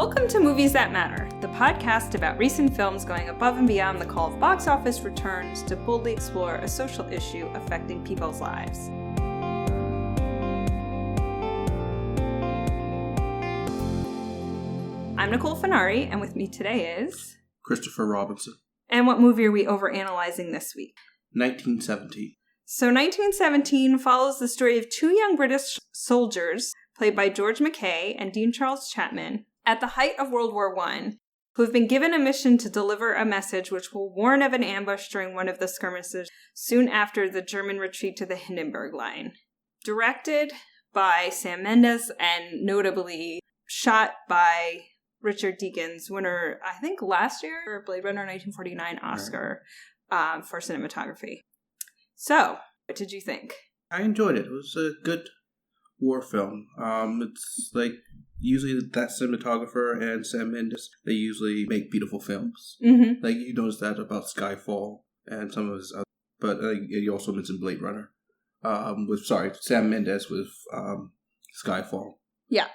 Welcome to Movies That Matter, the podcast about recent films going above and beyond the call of box office returns to boldly explore a social issue affecting people's lives. I'm Nicole Finari, and with me today is... Christopher Robinson. And what movie are we overanalyzing this week? 1917. So 1917 follows the story of two young British soldiers, played by George Mackay and Dean Charles Chapman, at the height of World War I, who have been given a mission to deliver a message which will warn of an ambush during one of the skirmishes soon after the German retreat to the Hindenburg Line. Directed by Sam Mendes and notably shot by Richard Deakins, winner, I think last year, for Blade Runner 1949 Oscar for cinematography. So, what did you think? I enjoyed it. It was a good war film. It's like usually that cinematographer and Sam Mendes, they usually make beautiful films. Mm-hmm. Like you notice that about Skyfall and some of his other, but you also mentioned Blade Runner. Sam Mendes with Skyfall. Yeah.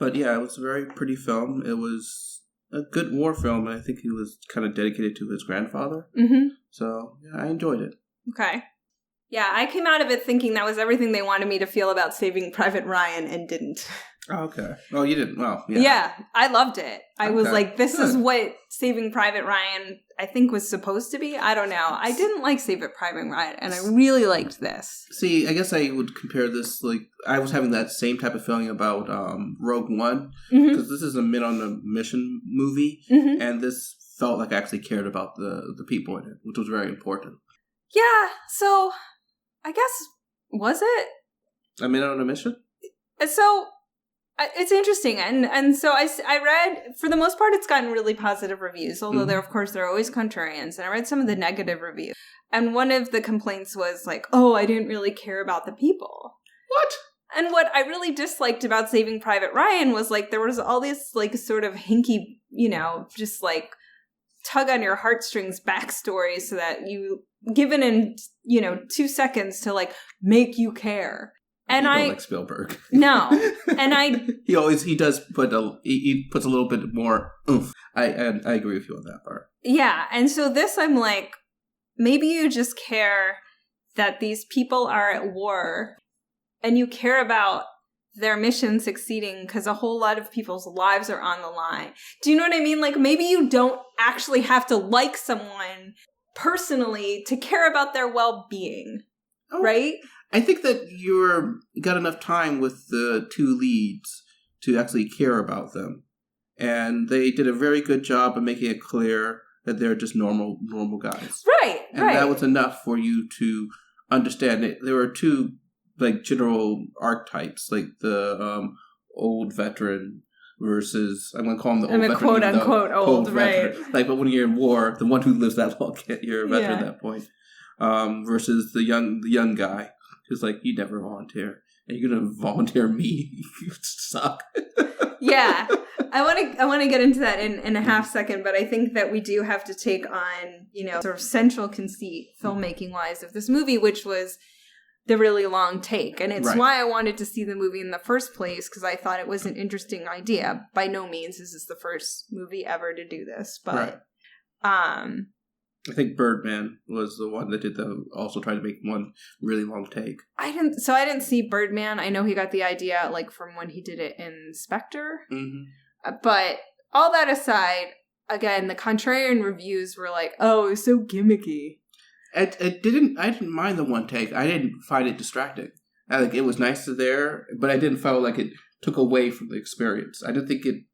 But yeah, it was a very pretty film. It was a good war film, and I think he was kind of dedicated to his grandfather. Mm-hmm. So yeah, I enjoyed it. Okay. Yeah, I came out of it thinking that was everything they wanted me to feel about Saving Private Ryan and didn't. Oh, okay. Oh, you didn't? Well, yeah. Yeah, I loved it. I was like, this Good. is what Saving Private Ryan, I think, was supposed to be. I don't know. I didn't like Saving Private Ryan, and I really liked this. See, I guess I would compare this, like, I was having that same type of feeling about Rogue One, because this is a men-on-a-mission movie, and this felt like I actually cared about the people in it, which was very important. Yeah, so... I guess, was it? A Men on a Mission? So, it's interesting. And so I read, for the most part, it's gotten really positive reviews, although there are always contrarians. And I read some of the negative reviews. And one of the complaints was like, oh, I didn't really care about the people. What? And what I really disliked about Saving Private Ryan was like, there was all this like sort of hinky, just like tug on your heartstrings backstory so that you... given in 2 seconds to like make you care, and you don't like Spielberg. No, and he does put he puts a little bit more oomph. I agree with you on that part. Yeah, and so this I'm like, maybe you just care that these people are at war, and you care about their mission succeeding because a whole lot of people's lives are on the line. Do you know what I mean? Like maybe you don't actually have to like someone personally to care about their well-being, right? I think that you got enough time with the two leads to actually care about them, and they did a very good job of making it clear that they're just normal guys, right? And that was enough for you to understand it. There were two like general archetypes, like the old veteran versus, I'm going to call him the old veteran. Quote unquote old, right. Like, but when you're in war, the one who lives that long, you're a veteran at that point. Versus the young guy who's like, you never volunteer. And you're going to volunteer me? You suck. Yeah. I want to get into that in a half second, but I think that we do have to take on, sort of central conceit, filmmaking-wise, of this movie, which was the really long take. And it's why I wanted to see the movie in the first place, because I thought it was an interesting idea. By no means is this the first movie ever to do this, but I think Birdman was the one that also tried to make one really long take. I didn't see Birdman. I know he got the idea like from when he did it in Spectre. But all that aside, again, the contrarian reviews were like, oh, it was so gimmicky. I didn't mind the one take. I didn't find it distracting. It was nice there, but I didn't feel like it took away from the experience. I didn't think it.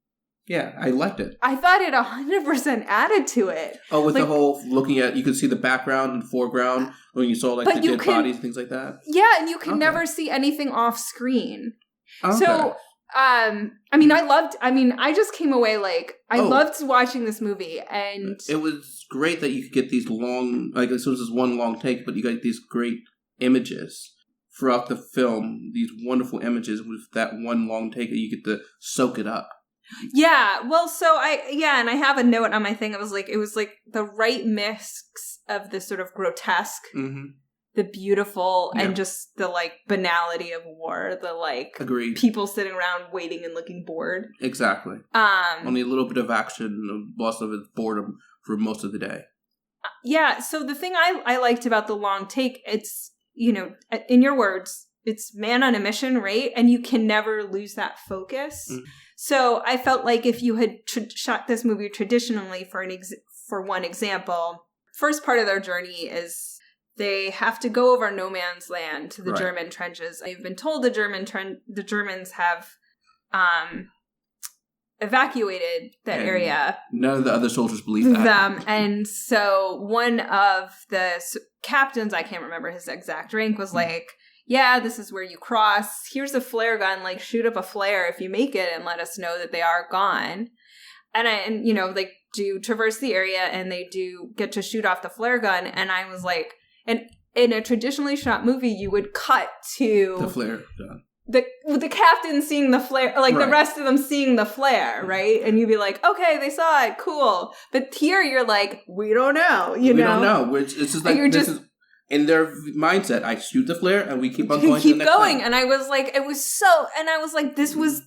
Yeah, I liked it. I thought it 100% added to it. Oh, with the whole looking at, you could see the background and foreground when you saw like the dead bodies and things like that. Yeah, and you can never see anything off screen. Okay. So, I just came away like, I loved watching this movie, and... It was great that you could get these long, like this was just one long take, but you got these great images throughout the film, these wonderful images with that one long take that you get to soak it up. Yeah, well, and I have a note on my thing. It was like the right mix of this sort of grotesque the beautiful and just the like banality of war, the like Agreed. People sitting around waiting and looking bored. Exactly. Only a little bit of action, lots of it boredom for most of the day. Yeah, so the thing I liked about the long take, it's, you know, in your words, it's man on a mission, right? And you can never lose that focus. Mm. So I felt like if you had shot this movie traditionally, for one example, first part of their journey is they have to go over no man's land to the German trenches. I've been told the Germans have evacuated that area. None of the other soldiers believe that. And so one of the captains, I can't remember his exact rank, was like, yeah, this is where you cross. Here's a flare gun. Like, shoot up a flare if you make it and let us know that they are gone. And you know, like, do traverse the area and they do get to shoot off the flare gun. And I was like, and in a traditionally shot movie, you would cut to the flare gun. The captain seeing the flare, like the rest of them seeing the flare, right? And you'd be like, okay, they saw it, cool. But here you're like, we don't know, we don't know. Which it's just like, is in their mindset, I shoot the flare and we keep on going to the next thing. And I was like, this was,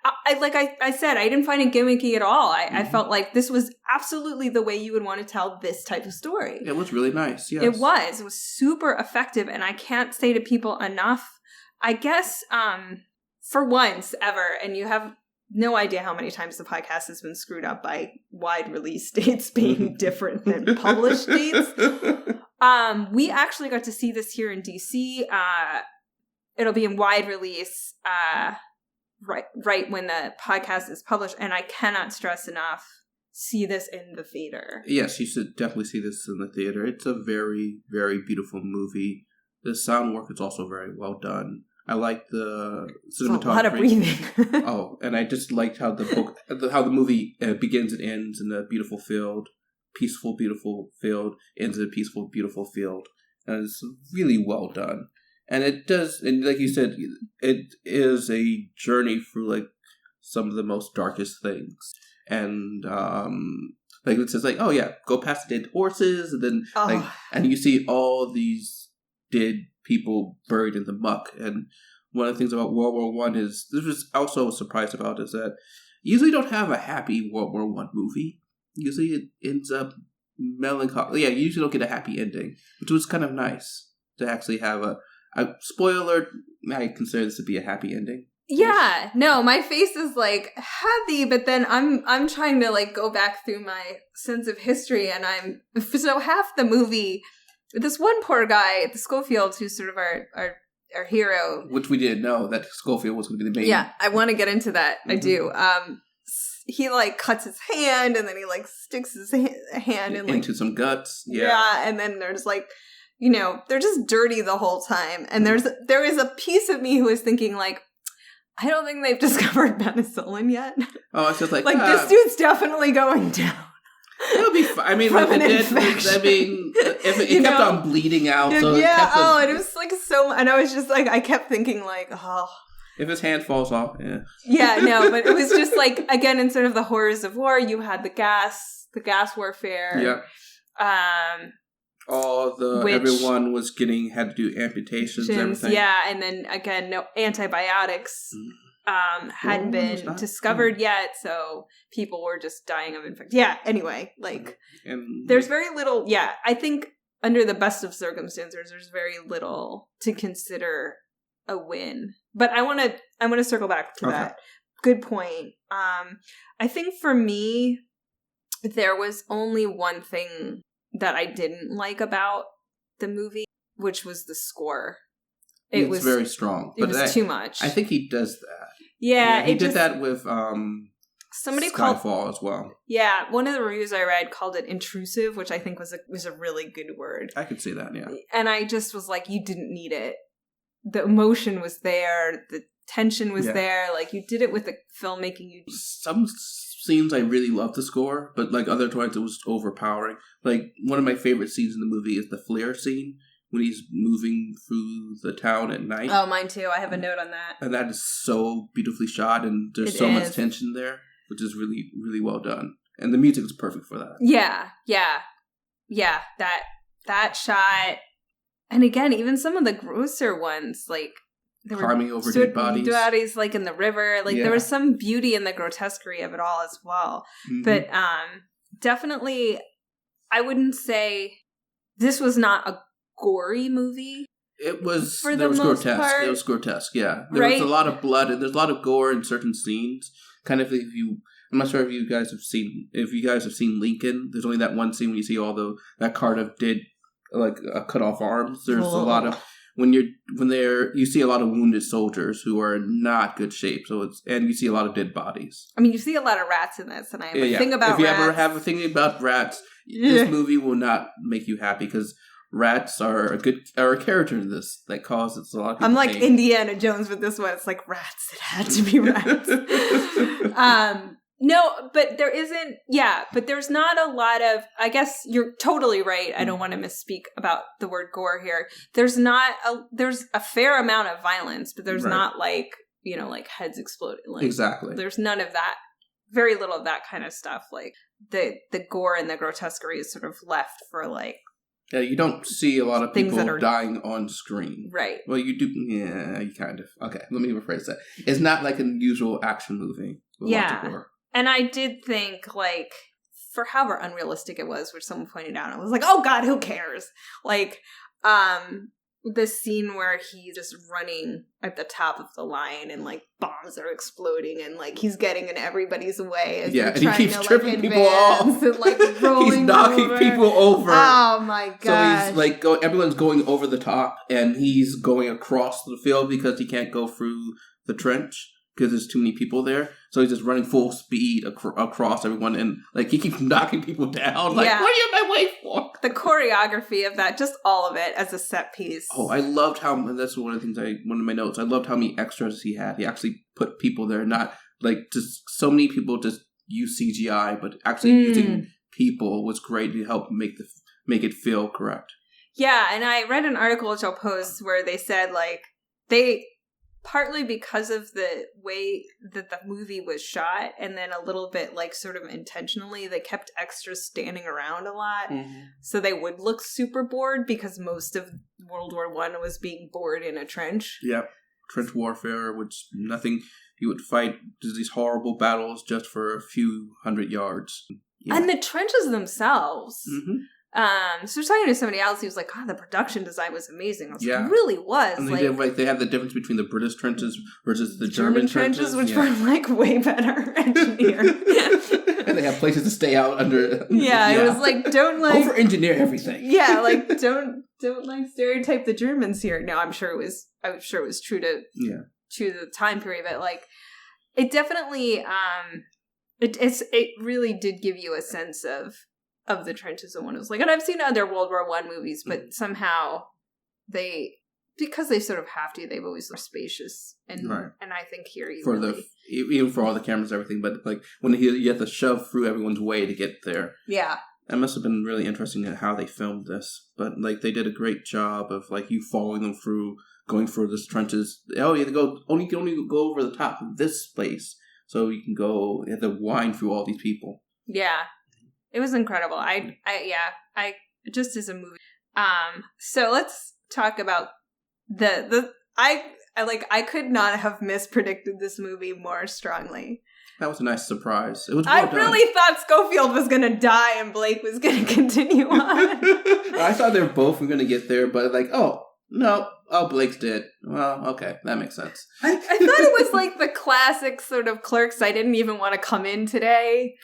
I said, I didn't find it gimmicky at all. I felt like this was absolutely the way you would want to tell this type of story. It was really nice, yes. It was super effective, and I can't say to people enough, I guess, for once ever, and you have no idea how many times the podcast has been screwed up by wide release dates being different than published dates. We actually got to see this here in DC. It'll be in wide release right when the podcast is published, and I cannot stress enough, see this in the theater. Yes, you should definitely see this in the theater. It's a very, very beautiful movie. The sound work is also very well done. I like the cinematography. A lot of breathing. And I just liked how the movie begins and ends in a beautiful field, peaceful, beautiful field, ends in a peaceful, beautiful field, and it's really well done. And it does, and like you said, it is a journey through like some of the most darkest things, and like it says, like, oh yeah, go past the dead horses, and then and you see all these dead people buried in the muck. And one of the things about World War I is, this was also surprised about, is that you usually don't have a happy World War I movie. Usually it ends up melancholy. Yeah, you usually don't get a happy ending, which was kind of nice to actually have a spoiler. I consider this to be a happy ending. Yeah, no, my face is like happy, but then I'm trying to like go back through my sense of history, and so half the movie, this one poor guy, the Schofield, who's sort of our hero. Which we didn't know that Schofield was going to be the main. Yeah, I want to get into that. Mm-hmm. I do. He like cuts his hand, and then he like sticks his hand into some guts. Yeah, and then there's like, you know, they're just dirty the whole time. And there is a piece of me who is thinking like, I don't think they've discovered penicillin yet. Oh, it's just like this dude's definitely going down. It'll be fine. I mean, like it kept on bleeding out. So and it was like so, and I was just like, I kept thinking like, if his hand falls off, but it was just like, again, in sort of the horrors of war, you had the gas warfare. Yeah. Everyone was had to do amputations and everything. Yeah, and then again, no antibiotics hadn't been discovered yet, so people were just dying of infection. Yeah, anyway, like, there's very little, I think under the best of circumstances, there's very little to consider a win. But I want to circle back to that. Good point. I think for me, there was only one thing that I didn't like about the movie, which was the score. It was very strong. It was too much. I think he does that. Yeah, he did that with somebody Skyfall as well. Yeah, one of the reviews I read called it intrusive, which I think was a really good word. I could see that, yeah. And I just was like, you didn't need it. The emotion was there, the tension was there. Like, you did it with the filmmaking. Some scenes I really love the score, but like other times it was overpowering. Like, one of my favorite scenes in the movie is the flare scene, when he's moving through the town at night. Oh, mine too. I have a note on that. And that is so beautifully shot, and there's so much tension there, which is really, really well done. And the music is perfect for that. Yeah. That shot, And again, even some of the grosser ones, like there climbing over dead bodies, like in the river. Like there was some beauty in the grotesquerie of it all as well. Mm-hmm. But definitely, I wouldn't say this was not a gory movie. It was. It was grotesque. Part. It was grotesque. Yeah, there was a lot of blood and there's a lot of gore in certain scenes. Kind of I'm not sure if you guys have seen Lincoln. There's only that one scene where you see that cart of dead, like cut off arms. There's a lot of you see a lot of wounded soldiers who are in not good shape. And you see a lot of dead bodies. I mean, you see a lot of rats in this, and I have a thing about rats. If you ever have a thing about rats, this movie will not make you happy because rats are a character in this that causes a lot of people I'm like pain. Indiana Jones with this one. It's like rats. It had to be rats. No, but there isn't. Yeah, but there's not a lot of. I guess you're totally right. I don't want to misspeak about the word gore here. There's a fair amount of violence, but there's not like heads exploding. Like, exactly. There's none of that. Very little of that kind of stuff. Like the gore and the grotesquerie is sort of left for like. Yeah, you don't see a lot of people dying on screen. Right. Well, you do. Yeah, you kind of. Okay, let me rephrase that. It's not like an usual action movie. Yeah. And I did think, like, for however unrealistic it was, which someone pointed out, I was like, oh God, who cares? Like, the scene where he's just running at the top of the line and, like, bombs are exploding and, like, he's getting in everybody's way. As and he keeps tripping people off. And, like, rolling he's knocking people over. Oh, my God. So he's, like, everyone's going over the top and he's going across the field because he can't go through the trench. Because there's too many people there. So he's just running full speed across everyone. And, like, he keeps knocking people down. Like, what are you in my way for? The choreography of that, just all of it as a set piece. Oh, I loved how, that's one of the things one of my notes. I loved how many extras he had. He actually put people there, not, like, just so many people just use CGI, but actually using people was great to help make it feel correct. Yeah, and I read an article which I'll post where they said, like, partly because of the way that the movie was shot, and then a little bit, like, sort of intentionally, they kept extras standing around a lot, so they would look super bored, because most of World War I was being bored in a trench. Yeah, trench warfare, which you would fight these horrible battles just for a few hundred yards. Yeah. And the trenches themselves... So we're talking to somebody else, he was like, God, the production design was amazing. I was like, it really was. And they had the difference between the British trenches versus the German trenches. Which were, like, way better engineered. And they have places to stay out under. It was like, don't, like... over-engineer everything. Yeah, like, don't, like, stereotype the Germans here. No, I'm sure it was true to the time period, but, like, it definitely, it really did give you a sense of the trenches and what it was like. And I've seen other World War I movies, but somehow because they sort of have to, they've always been spacious. And I think here even for all the cameras and everything, but like when you have to shove through everyone's way to get there. Yeah. That must have been really interesting at how they filmed this. But like they did a great job of like you following them through, going through the trenches. Oh, you have to only go over the top of this place. So you have to wind through all these people. Yeah. It was incredible. I just as a movie. So let's talk about I could not have mispredicted this movie more strongly. That was a nice surprise. It was I really thought Schofield was going to die and Blake was going to continue on. I thought they were both going to get there, but like, oh, no. Oh, Blake's dead. Well, okay. That makes sense. I thought it was like the classic sort of Clerks, I didn't even want to come in today.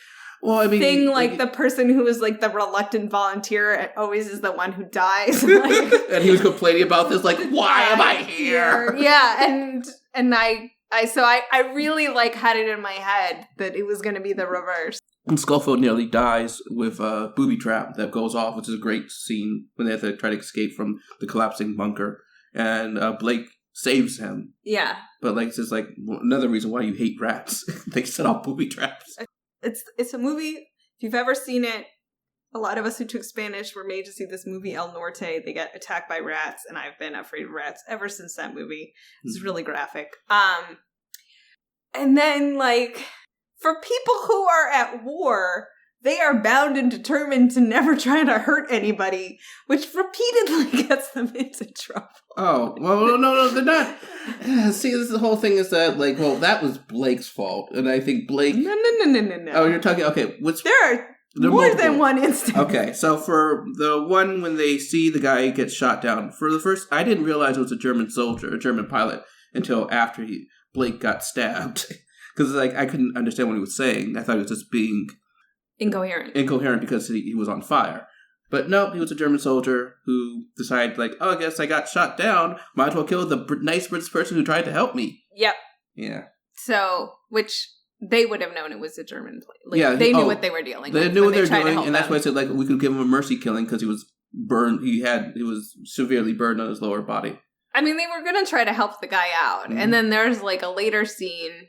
Well, I mean, thing like the person who is like the reluctant volunteer always is the one who dies. Like, and he was complaining about this, like, why am I here? Yeah, and I really like had it in my head that it was going to be the reverse. And Schofield nearly dies with a booby trap that goes off, which is a great scene when they have to try to escape from the collapsing bunker. And Blake saves him. Yeah. But like it's just like another reason why you hate rats. They set off booby traps. It's a movie, if you've ever seen it, a lot of us who took Spanish were made to see this movie El Norte. They get attacked by rats, and I've been afraid of rats ever since that movie. It's really graphic. And then, like, for people who are at war, they are bound and determined to never try to hurt anybody, which repeatedly gets them into trouble. Oh, well, no, they're not. See, this is the whole thing is that, like, well, that was Blake's fault. And I think Blake... No. Oh, you're talking... Okay, There are more than one instance. Okay, so for the one when they see the guy get shot down, for the first... I didn't realize it was a German soldier, a German pilot, until after Blake got stabbed. Because, like, I couldn't understand what he was saying. I thought he was just being... Incoherent because he was on fire. But no, he was a German soldier who decided, like, oh, I guess I got shot down. Might as well kill the nice British person who tried to help me. Yep. Yeah. So, which they would have known it was a German plane. Like, yeah, they knew what they were dealing with. They knew what they were doing, and that's why I said, like, we could give him a mercy killing because he was burned. He was severely burned on his lower body. I mean, they were going to try to help the guy out. Mm-hmm. And then there's, like, a later scene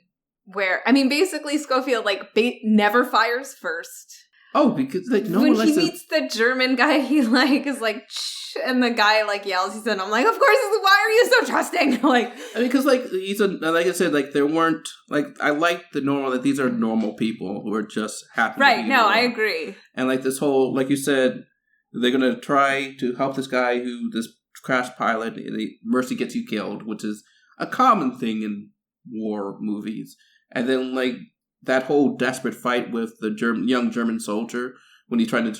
where, I mean, basically Schofield, like, never fires first. Oh, because, like, no when one likes he meets the German guy, he, like, is like, shh, and the guy, like, yells. He said, I'm like, of course, why are you so trusting? Like, I mean, because, like, like I said, like, there weren't, like, I like the normal, that these are normal people who are just happy. Right, no, I agree. And, like, this whole, like you said, they're going to try to help this guy this crash pilot, mercy gets you killed, which is a common thing in war movies. And then, like, that whole desperate fight with the young German soldier when he's trying to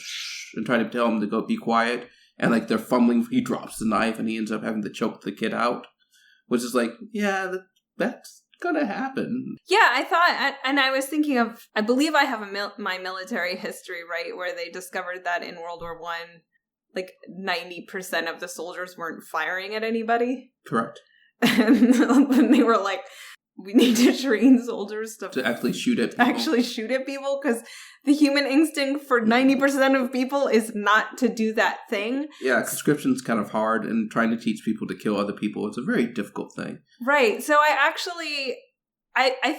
try to tell him to go be quiet, and, like, they're fumbling, he drops the knife and he ends up having to choke the kid out, which is like, yeah, that's gonna happen. Yeah, I thought, and I was thinking of, I believe I have my military history, right, where they discovered that in World War I, like, 90% of the soldiers weren't firing at anybody. Correct. And then they were like, we need to train soldiers to actually shoot at people. Because the human instinct for 90% of people is not to do that thing. Yeah, conscription's kind of hard, and trying to teach people to kill other people is a very difficult thing. Right. So I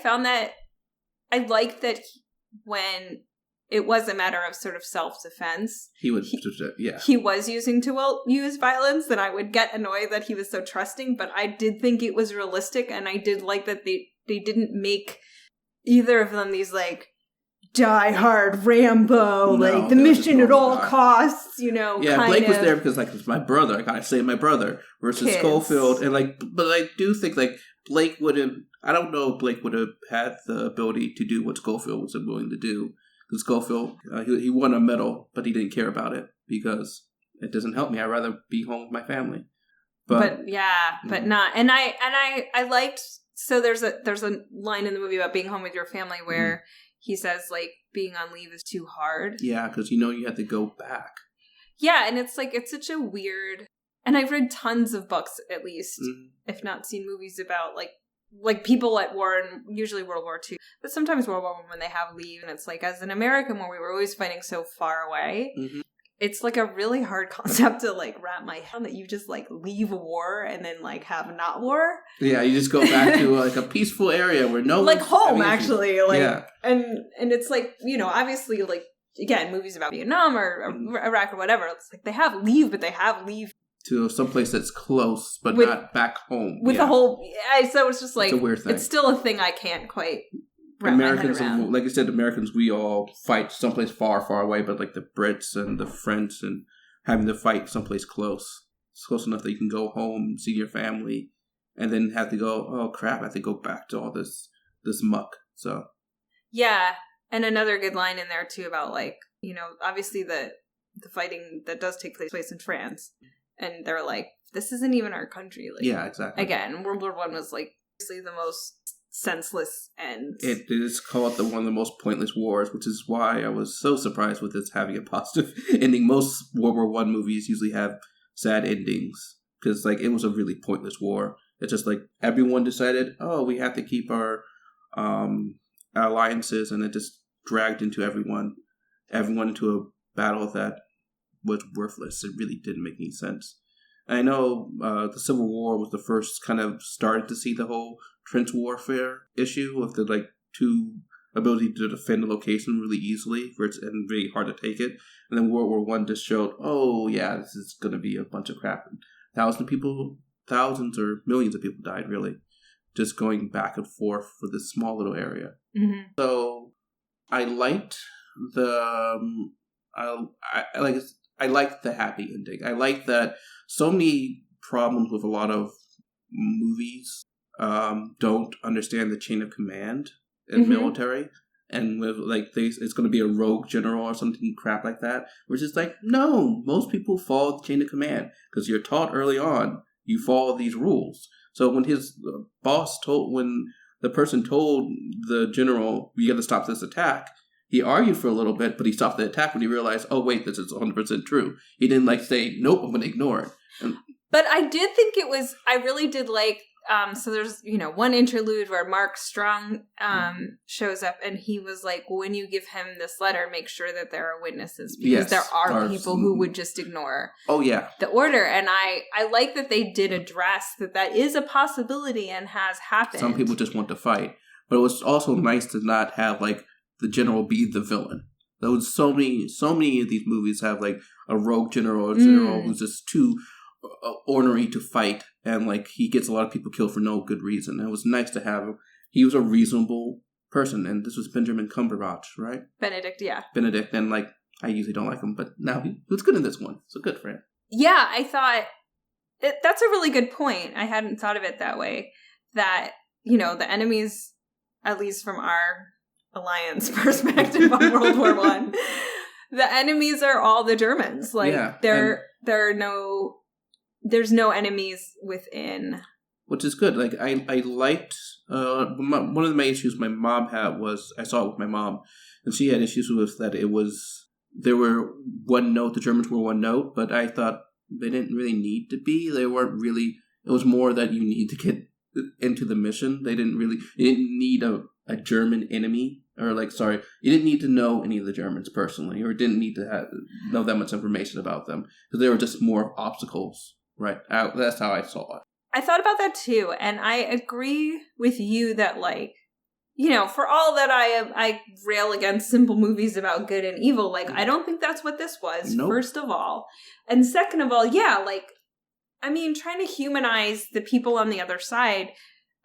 found that I liked that when it was a matter of sort of self-defense, he was using to use violence, then I would get annoyed that he was so trusting, but I did think it was realistic, and I did like that they didn't make either of them these, like, die hard Rambo, like, the mission at all costs, you know, yeah, Blake was there because, like, it's my brother, I gotta save my brother, versus kids. Schofield, and, like, but I do think, like, Blake I don't know if Blake would have had the ability to do what Schofield was willing to do. Because Schofield, he won a medal, but he didn't care about it because it doesn't help me. I'd rather be home with my family. But not. And I liked. So there's a line in the movie about being home with your family where he says, like, being on leave is too hard. Yeah, because you have to go back. Yeah, and it's like, it's such a weird. And I've read tons of books, at least, if not seen movies about, like people at war, and usually World War II, but sometimes World War I when they have leave, and it's like, as an American where we were always fighting so far away, it's like a really hard concept to, like, wrap my head on, that you just, like, leave a war and then, like, have not war. Yeah, you just go back to, like, a peaceful area where no like home, actually, like, yeah. and it's like, you know, obviously, like, again, movies about Vietnam or Iraq or whatever, it's like they have leave, but they have leave to someplace that's close, but not back home. With the whole... so it's just like... It's a weird thing. It's still a thing I can't quite wrap Americans, my head around. Like I said, Americans, we all fight someplace far, far away, but, like, the Brits and the French, and having to fight someplace close. It's close enough that you can go home, see your family, and then have to go, oh, crap, I have to go back to all this muck. So... Yeah, and another good line in there, too, about, like, you know, obviously the fighting that does take place in France... And they're like, this isn't even our country. Like, yeah, exactly. Again, World War I was, like, obviously the most senseless and... It is called one of the most pointless wars, which is why I was so surprised with this having a positive ending. Most World War I movies usually have sad endings, because, like, it was a really pointless war. It's just, like, everyone decided, oh, we have to keep our alliances, and it just dragged into everyone into a battle that was worthless. It really didn't make any sense. I know the Civil War was the first kind of started to see the whole trench warfare issue of the, like, two ability to defend a location really easily, and really hard to take it. And then World War I just showed, oh yeah, this is going to be a bunch of crap. And thousands or millions of people died, really, just going back and forth for this small little area. Mm-hmm. So I liked I like the happy ending. I like that so many problems with a lot of movies don't understand the chain of command in military, and with it's going to be a rogue general or something crap like that. We're just like, no, most people follow the chain of command because you're taught early on you follow these rules. So when his boss when the person told the general, you got to stop this attack, he argued for a little bit, but he stopped the attack when he realized, oh wait, this is 100% true. He didn't say, nope, I'm going to ignore it. But I did think I really did like, so there's, one interlude where Mark Strong shows up, and he was like, when you give him this letter, make sure that there are witnesses, because there are people who would just ignore the order. And I like that they did address that is a possibility and has happened. Some people just want to fight. But it was also nice to not have, the general be the villain. There was so many of these movies have, a rogue general or general who's just too ornery to fight, and he gets a lot of people killed for no good reason. It was nice to have him. He was a reasonable person, and this was Benjamin Cumberbatch, right? Benedict, and I usually don't like him, but now he was good in this one, so good for him. Yeah, I thought that's a really good point. I hadn't thought of it that way. That the enemies, at least from our Alliance perspective on World War I, the enemies are all the Germans. There's no enemies within. Which is good. I liked, one of the main issues my mom had was, I saw it with my mom, and she had issues with that there were one note, the Germans were one note, but I thought they didn't really need to be. They weren't really, it was more that you need to get into the mission. You didn't need a German enemy, or you didn't need to know any of the Germans personally, or didn't need to know that much information about them, because they were just more obstacles. Right. That's how I saw it. I thought about that too, and I agree with you that, for all that I rail against simple movies about good and evil, I don't think that's what this was, first of all. And second of all, trying to humanize the people on the other side,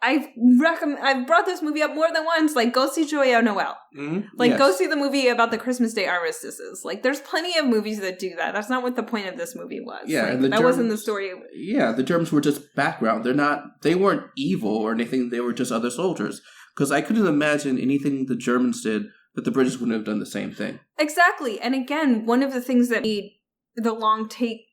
I've brought this movie up more than once. Go see Joyeux Noel. Mm-hmm. Go see the movie about the Christmas Day armistices. There's plenty of movies that do that. That's not what the point of this movie was. Yeah, that wasn't the story. Yeah, the Germans were just background. They weren't evil or anything. They were just other soldiers. Because I couldn't imagine anything the Germans did that the British wouldn't have done the same thing. Exactly. And again, one of the things that made the long take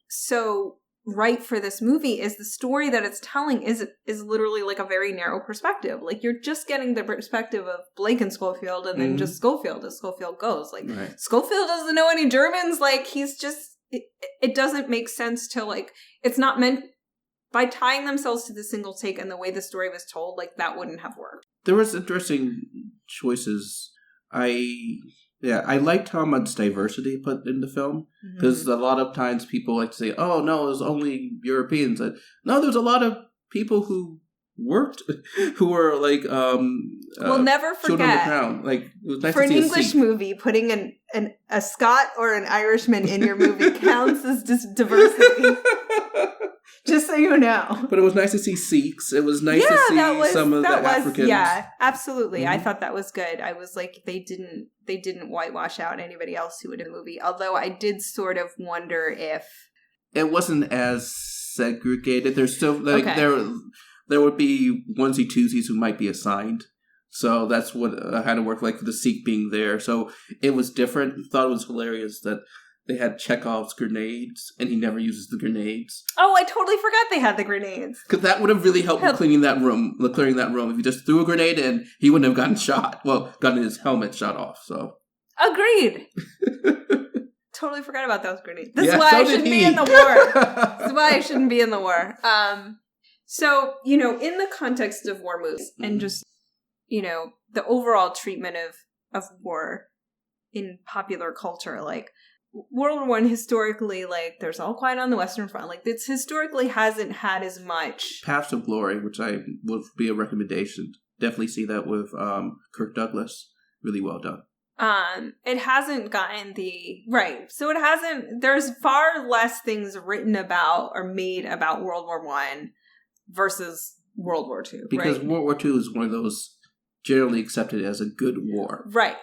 so right for this movie is the story that it's telling is literally a very narrow perspective. You're just getting the perspective of Blake and Schofield, and then just Schofield as Schofield goes. Right. Schofield doesn't know any Germans. He's just it doesn't make sense to it's not meant, by tying themselves to the single take and the way the story was told, that wouldn't have worked. There was interesting choices. I liked how much diversity put in the film, because a lot of times people like to say, oh, no, it was only Europeans. No, there's a lot of people who worked, who were we'll never forget, it was nice for to see an English movie, putting a Scot or an Irishman in your movie counts as diversity. Just so you know. But it was nice to see Sikhs. It was nice to see some of the Africans. Yeah, absolutely. Mm-hmm. I thought that was good. I was they didn't whitewash out anybody else who would in the movie. Although I did sort of wonder if it wasn't as segregated. There's still there would be onesie twosies who might be assigned. So that's what I had to work for the Sikh being there. So it was different. I thought it was hilarious that they had Chekhov's grenades, and he never uses the grenades. Oh, I totally forgot they had the grenades. Because that would have really helped with clearing that room. If he just threw a grenade in, he wouldn't have gotten shot. Well, gotten his helmet shot off, so. Agreed. Totally forgot about those grenades. This is why I shouldn't be in the war. This is why I shouldn't be in the war. So, in the context of war movies, and just, the overall treatment of war in popular culture, World War I historically, there's All Quiet on the Western Front. It's historically hasn't had as much. Paths of Glory, which I would be a recommendation. Definitely see that with Kirk Douglas. Really well done. It hasn't gotten right. So it hasn't. There's far less things written about or made about World War I versus World War II. Because right? World War II is one of those generally accepted as a good war. Right.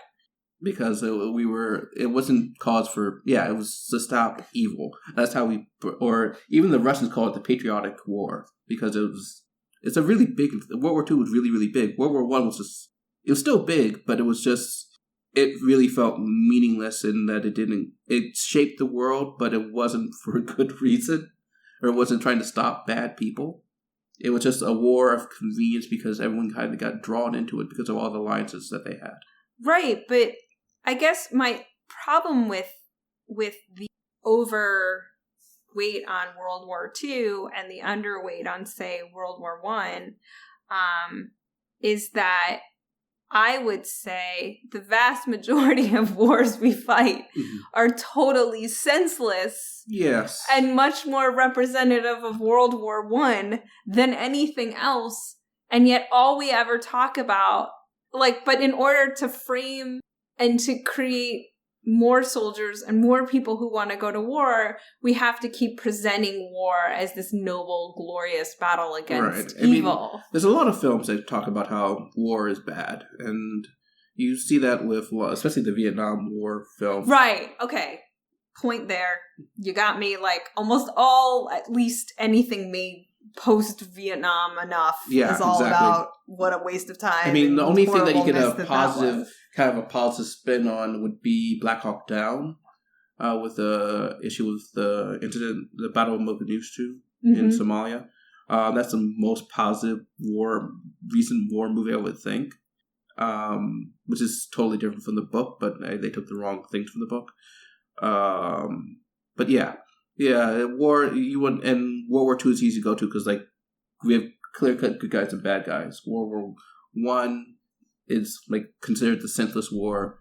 because it wasn't cause for, it was to stop evil. That's how or even the Russians call it the Patriotic War, because it's a really big, World War II was really, really big. World War I was it was still big, but it really felt meaningless in that it shaped the world, but it wasn't for a good reason, or it wasn't trying to stop bad people. It was just a war of convenience because everyone kind of got drawn into it because of all the alliances that they had. Right, but I guess my problem with the overweight on World War II and the underweight on, say, World War I, is that I would say the vast majority of wars we fight are totally senseless. Yes. And much more representative of World War I than anything else. And yet all we ever talk about, but in order to frame and to create more soldiers and more people who want to go to war, we have to keep presenting war as this noble, glorious battle against evil. There's a lot of films that talk about how war is bad, and you see that with, especially the Vietnam War films. Right, okay. Point there. You got me, almost all, at least anything made post-Vietnam enough is all about what a waste of time. I mean, the only thing that you get a positive spin on would be Black Hawk Down, with the issue with the incident, the Battle of Mogadishu in Somalia. That's the most positive recent war movie I would think, which is totally different from the book, but they took the wrong things from the book. But war, and World War II is easy to go to because we have clear-cut good guys and bad guys. World War I is considered the senseless war.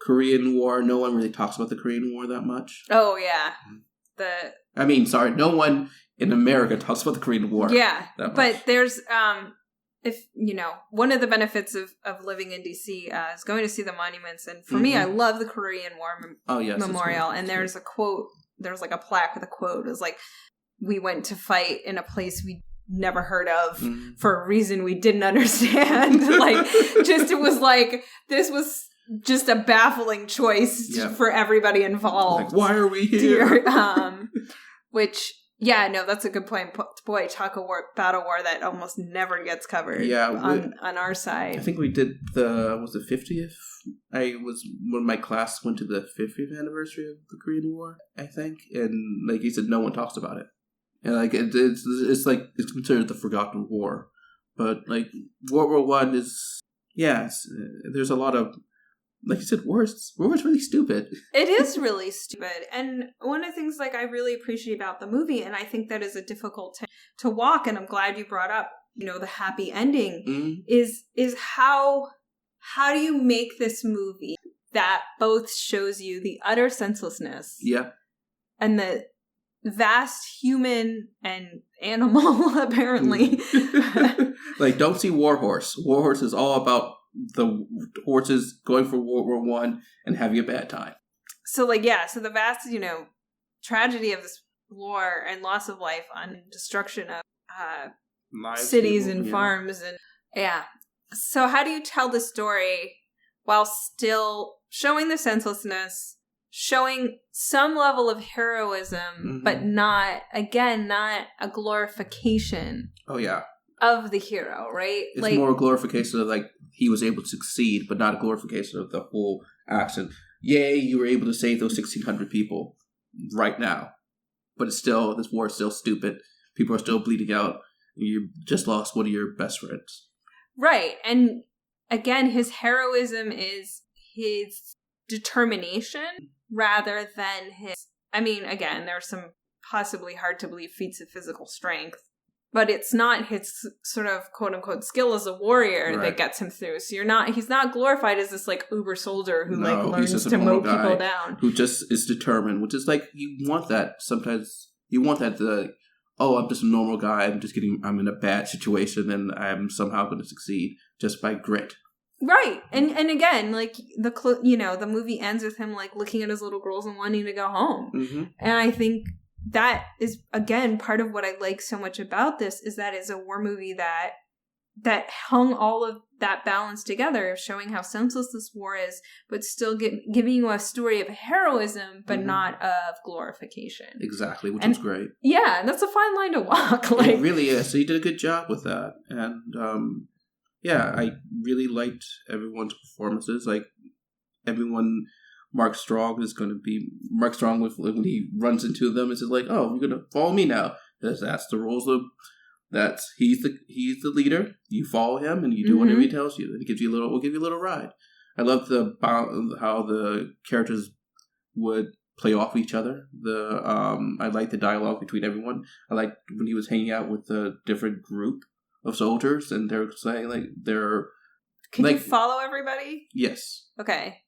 Korean War, no one really talks about the Korean War that much. Oh yeah, no one in America talks about the Korean War. Yeah, that much. But there's one of the benefits of living in DC is going to see the monuments, and for me, I love the Korean War memorial. And there's a quote. There's a plaque with a quote. It was we went to fight in a place we never heard of for a reason we didn't understand. It was this was just a baffling choice for everybody involved. Why are we here? That's a good point. Boy, talk a battle war that almost never gets covered on our side. I think we did was the 50th? When my class went to the 50th anniversary of the Korean War, I think. And like you said, no one talks about it. And it's considered the forgotten war. But World War I is, there's a lot of, like you said, war is really stupid. It is really stupid. And one of the things I really appreciate about the movie, and I think that is a difficult to walk, and I'm glad you brought up, the happy ending, is how do you make this movie that both shows you the utter senselessness and the vast human and animal, apparently. Don't see War Horse. War Horse is all about the horses going for World War I and having a bad time. So the vast, tragedy of this war and loss of life on destruction of cities and farms So how do you tell the story while still showing the senselessness, showing some level of heroism, but not a glorification of the hero, right? It's more a glorification of he was able to succeed, but not a glorification of the whole action. Yay, you were able to save those 1,600 people right now. But this war is still stupid. People are still bleeding out. You just lost one of your best friends. Right. And again, his heroism is his determination rather than there are some possibly hard to believe feats of physical strength. But it's not his sort of quote unquote skill as a warrior that gets him through. So he's not glorified as this uber soldier who learns to mow people down. Who just is determined, which is you want that sometimes. You want that I'm just a normal guy. I'm in a bad situation and I'm somehow going to succeed just by grit. Right. And again, the movie ends with him looking at his little girls and wanting to go home. Mm-hmm. And I think that is, again, part of what I like so much about this is that it's a war movie that hung all of that balance together of showing how senseless this war is, but still giving you a story of heroism, but not of glorification. Exactly, which was great. Yeah, that's a fine line to walk. Like, it really is. So you did a good job with that. And yeah, I really liked everyone's performances. Like, everyone, Mark Strong is going to be Mark Strong when he runs into them. It's like, oh, you're going to follow me now. That's the rules of. He's the leader. You follow him, and you do whatever he tells you. And he gives you we'll give you a little ride. I love how the characters would play off each other. I like the dialogue between everyone. I like when he was hanging out with the different group of soldiers, and they're saying Can you follow everybody? Yes. Okay.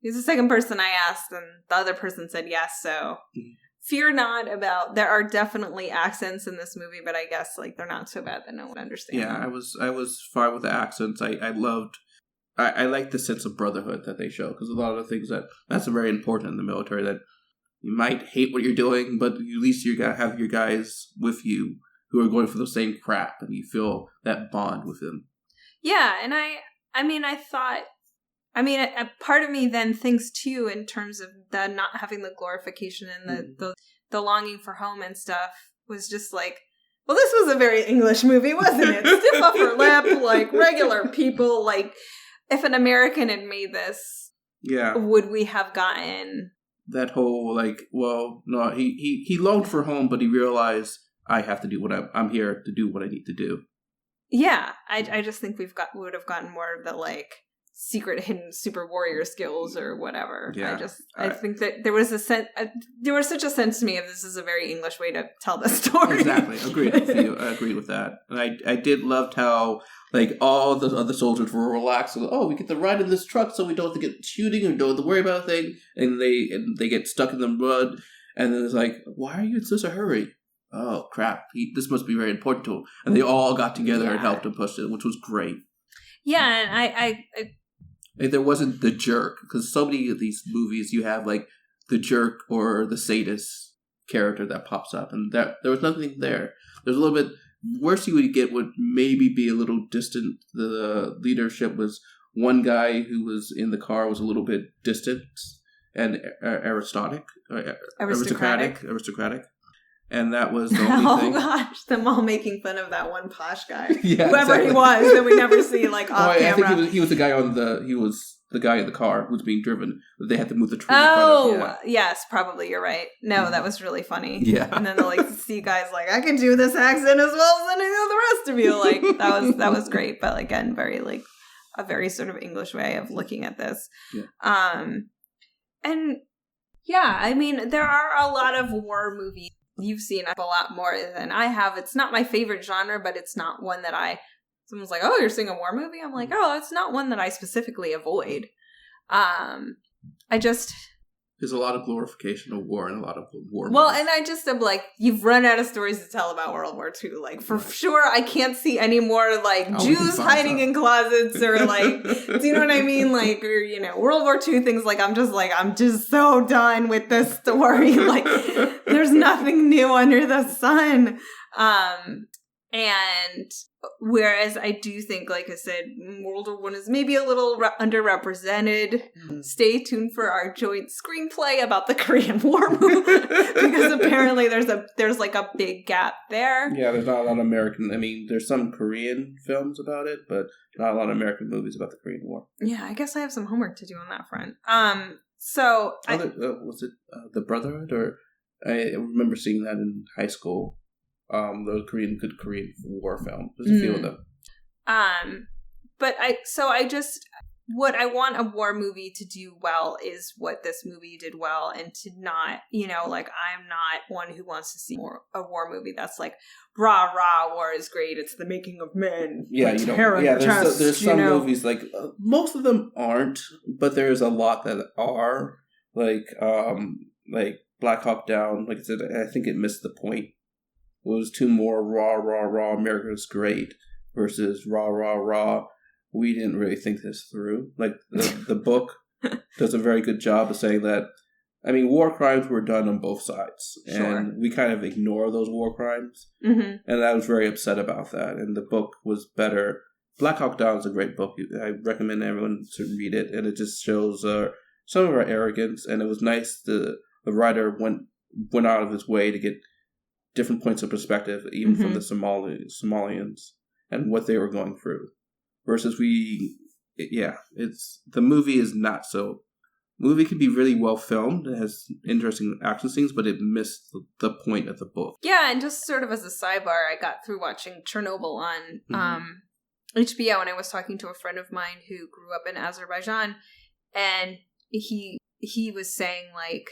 He's the second person I asked, and the other person said yes. So. Fear not about, there are definitely accents in this movie, but I guess like they're not so bad that no one understands. Yeah, I was fine with the accents. I like the sense of brotherhood that they show, because a lot of the things that's very important in the military, that you might hate what you're doing, but at least you gotta have your guys with you who are going for the same crap, and you feel that bond with them. Yeah, and I thought, a part of me then thinks too, in terms of the not having the glorification and the longing for home and stuff, was just like, well, this was a very English movie, wasn't it? Stiff upper lip, like regular people. Like, if an American had made this, would we have gotten that whole no, he longed for home, but he realized, I have to do I'm here to do what I need to do. Yeah, I just think we would have gotten more of the secret hidden super warrior skills or whatever. Yeah, I think that there was such a sense to me of this is a very English way to tell the story. Exactly. Agreed with you. I agree with that. And I did love how all the other soldiers were relaxed. Oh, we get to ride in this truck so we don't have to get shooting or don't have to worry about a thing. And they get stuck in the mud, and then it's like, why are you in such a hurry? Oh crap, this must be very important to him. And they all got together and helped him push it, which was great. Yeah, and I there wasn't the jerk, because so many of these movies you have the jerk or the sadist character that pops up, and that there was nothing there. There's a little bit worse you would get would maybe be a little distant. The leadership was one guy who was in the car was a little bit distant and aristocratic. And that was the only thing. Oh gosh, them all making fun of that one posh guy. Yeah, whoever exactly. He was that we never see off camera. I think he was the guy the guy in the car who was being driven. They had to move the tree. Yes, probably you're right. No, that was really funny. Yeah. And then the see guys I can do this accent as well as any of the rest of you. That was great, but again, very a very sort of English way of looking at this. Yeah. And yeah, there are a lot of war movies. You've seen a lot more than I have. It's not my favorite genre, but it's not one that someone's like, oh, you're seeing a war movie? I'm like, oh, it's not one that I specifically avoid. There's a lot of glorification of war and a lot of war movies. Well, and I just am you've run out of stories to tell about World War II. For sure, I can't see any more Jews hiding in closets or do you know what I mean? Or, World War II things I'm just so done with this story. There's nothing new under the sun. And whereas I do think, like I said, World War I is maybe a little underrepresented. Stay tuned for our joint screenplay about the Korean War movie, because apparently there's a big gap there. Yeah, there's not a lot of American. There's some Korean films about it, but not a lot of American movies about the Korean War. Yeah, I guess I have some homework to do on that front. Was it The Brotherhood? Or I remember seeing that in high school. Those good Korean War films. There's a few of them. What I want a war movie to do well is what this movie did well, and to not, I'm not one who wants to see a war movie that's rah, rah, war is great, it's the making of men. Yeah, there's some movies, most of them aren't, but there's a lot that are, Black Hawk Down, like I said, I think it missed the point. It was too more raw, raw, raw, America's great, versus raw, raw, raw, we didn't really think this through. The book does a very good job of saying that, war crimes were done on both sides. Sure. And we kind of ignore those war crimes. Mm-hmm. And I was very upset about that. And the book was better Black Hawk Down is a great book. I recommend everyone to read it, and it just shows some of our arrogance. And it was nice the writer went out of his way to get different points of perspective, even from the Somalians and what they were going through. Versus the movie is not so. Movie can be really well filmed. It has interesting action scenes, but it missed the point of the book. Yeah, and just sort of as a sidebar, I got through watching Chernobyl on HBO, and I was talking to a friend of mine who grew up in Azerbaijan, and he was saying, like,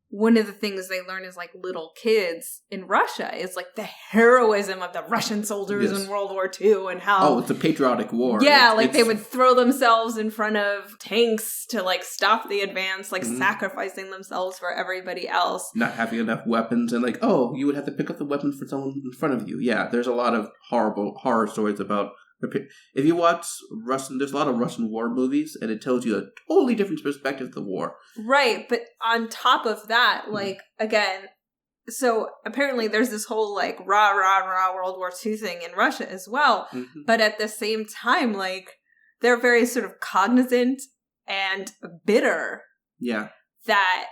one of the things they learn as, like, little kids in Russia is, like, the heroism of the Russian soldiers in World War II and how... Oh, it's a Patriotic War. Yeah, they would throw themselves in front of tanks to, like, stop the advance, like, sacrificing themselves for everybody else. Not having enough weapons and, like, you would have to pick up the weapon for someone in front of you. Yeah, there's a lot of horror stories about... If you watch Russian, there's a lot of Russian war movies, and it tells you a totally different perspective of the war. Right, but on top of that, like, again, so apparently there's this whole, like, rah, rah, rah World War II thing in Russia as well, but at the same time, like, they're very sort of cognizant and bitter. Yeah. That,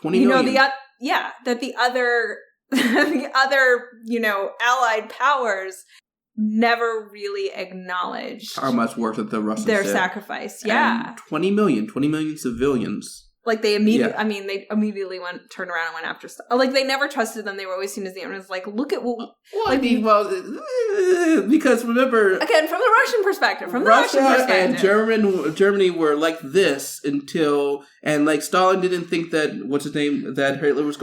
20 million. That the other, allied powers never really acknowledged how much work that the Russians their did. sacrifice. Yeah. And 20 million civilians. Like, they immediately turned around and went after stuff. Like, they never trusted them. They were always seen as the owners. Like, look at what... because remember... Again, from the Russian perspective. Russia and Germany were like this until... And, like, Stalin didn't think that... That Hitler was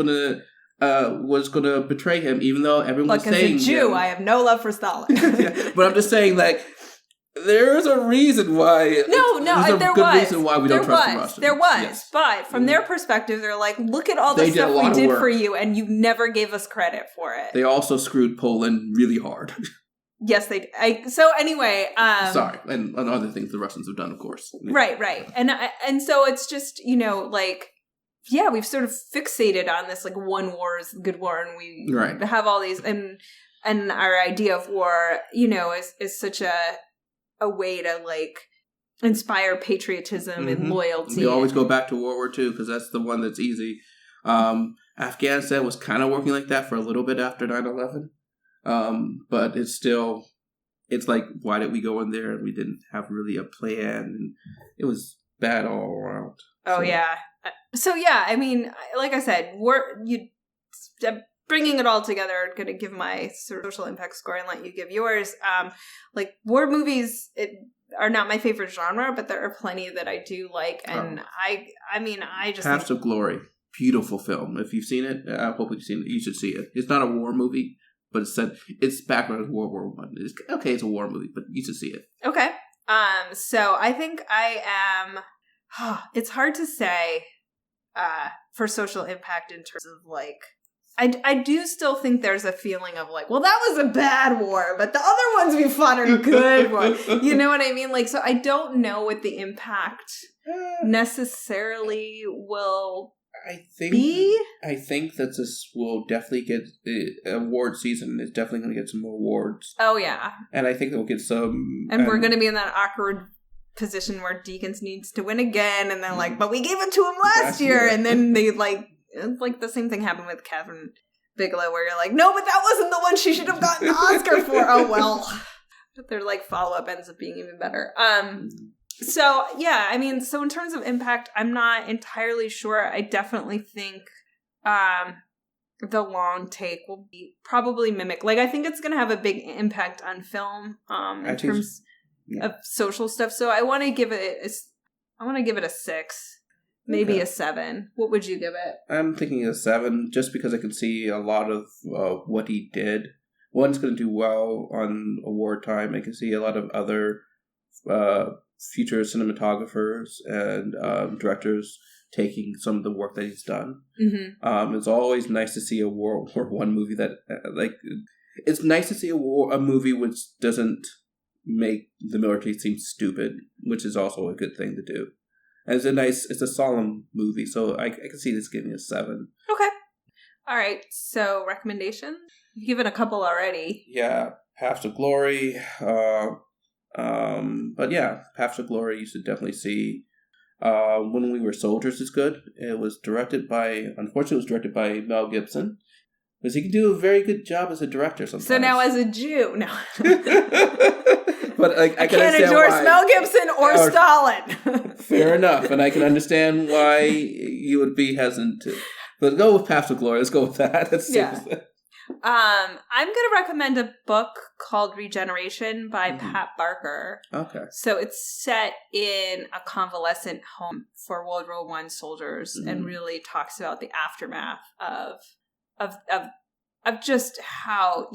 going to betray him, even though everyone was saying... As a Jew, I have no love for Stalin. But I'm just saying, like... There's a reason why... reason why we don't trust the Russians. There was. Yes. But from their perspective, they're like, look at all the stuff we did for you, and you never gave us credit for it. They also screwed Poland really hard. Yes, they did. So anyway... Sorry. And other things the Russians have done, of course. Right. And so it's just, we've sort of fixated on this, like, one war is the good war, and we have all these... And our idea of war, is such a way to, like, inspire patriotism and loyalty. We always go back to World War II because that's the one that's easy. Afghanistan was kind of working like that for a little bit after 9/11. But it's like, why did we go in there and we didn't have really a plan? And it was bad all around. Oh, yeah. So, yeah, I mean, like I said, bringing it all together, I'm going to give my social impact score and let you give yours. Like, war movies are not my favorite genre, but there are plenty that I do like. And I just... Paths of Glory. Beautiful film. If you've seen it, I hope you've seen it. You should see it. It's not a war movie, but it's background of World War I. It's a war movie, but you should see it. Okay. So I think I am... It's hard to say for social impact in terms of, like... I do still think there's a feeling of, like, well, that was a bad war, but the other ones we fought are good ones. You know what I mean? Like, so I don't know what the impact necessarily will be. I think that this will definitely get the award season is definitely going to get some awards. Oh, yeah. And I think they'll get some. And we're going to be in that awkward position where Deakins needs to win again, and they're like, but we gave it to him last year. And then they, like... Like, the same thing happened with Catherine Bigelow, where you're like, no, but that wasn't the one she should have gotten an Oscar for. Oh, well. But their, like, follow-up ends up being even better. So, yeah, I mean, so in terms of impact, I'm not entirely sure. I definitely think the long take will be probably mimic. Like, I think it's going to have a big impact on film in terms of social stuff. So I want to give it a 6. Maybe a 7. What would you give it? I'm thinking a 7, just because I can see a lot of what he did. One's going to do well on award time. I can see a lot of other future cinematographers and directors taking some of the work that he's done. Mm-hmm. It's always nice to see a World War I movie that, it's nice to see a movie which doesn't make the military seem stupid, which is also a good thing to do. And it's a solemn movie, so I can see this getting a 7. Okay. All right, so recommendations? You've given a couple already. Yeah, Paths of Glory, But yeah, Paths to Glory you should definitely see. When We Were Soldiers is good. It was directed by Mel Gibson. Because he can do a very good job as a director sometimes. So now as a Jew, no. But I can't endorse Mel Gibson or Stalin. Fair enough. And I can understand why you would be hesitant to. But go with Paths to Glory. Let's go with that. I'm going to recommend a book called Regeneration by Pat Barker. Okay. So it's set in a convalescent home for World War I soldiers and really talks about the aftermath of just how,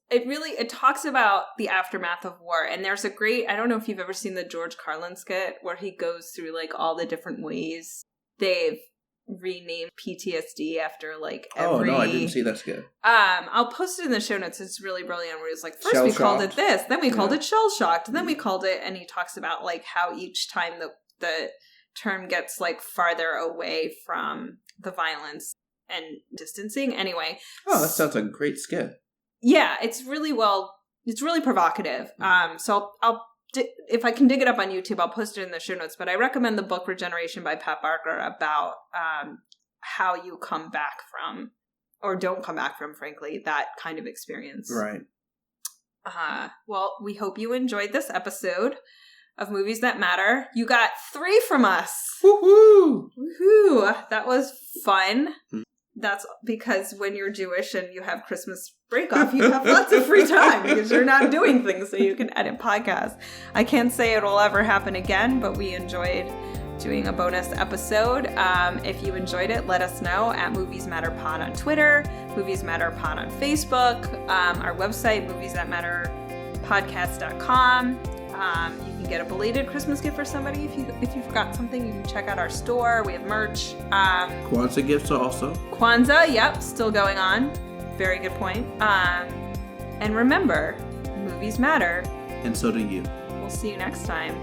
it talks about the aftermath of war. And there's I don't know if you've ever seen the George Carlin skit where he goes through like all the different ways they've renamed PTSD after like every... Oh, no, I didn't see that skit. I'll post it in the show notes. It's really brilliant where he's like, first Shell we called shocked. it this, then we called it shell-shocked, and then we called it... And he talks about like how each time the term gets like farther away from the violence and distancing. Anyway. Oh, that sounds like a great skit. Yeah, it's really provocative. So I'll if I can dig it up on YouTube, I'll post it in the show notes. But I recommend the book Regeneration by Pat Barker about how you come back from, or don't come back from, frankly, that kind of experience. Right. Well, we hope you enjoyed this episode of Movies That Matter. You got 3 from us. Woohoo! Woohoo! That was fun. That's because when you're Jewish and you have Christmas break off, you have lots of free time because you're not doing things, so you can edit podcasts. I can't say it'll ever happen again, but we enjoyed doing a bonus episode. If you enjoyed it, let us know at Movies Matter Pod on Twitter, Movies Matter Pod on Facebook, our website, moviesthatmatterpodcast.com. You can get a belated Christmas gift for somebody if you forgot something. You can check out our store. We have merch. Kwanzaa gifts also. Kwanzaa, yep, still going on. Very good point. And remember, movies matter. And so do you. We'll see you next time.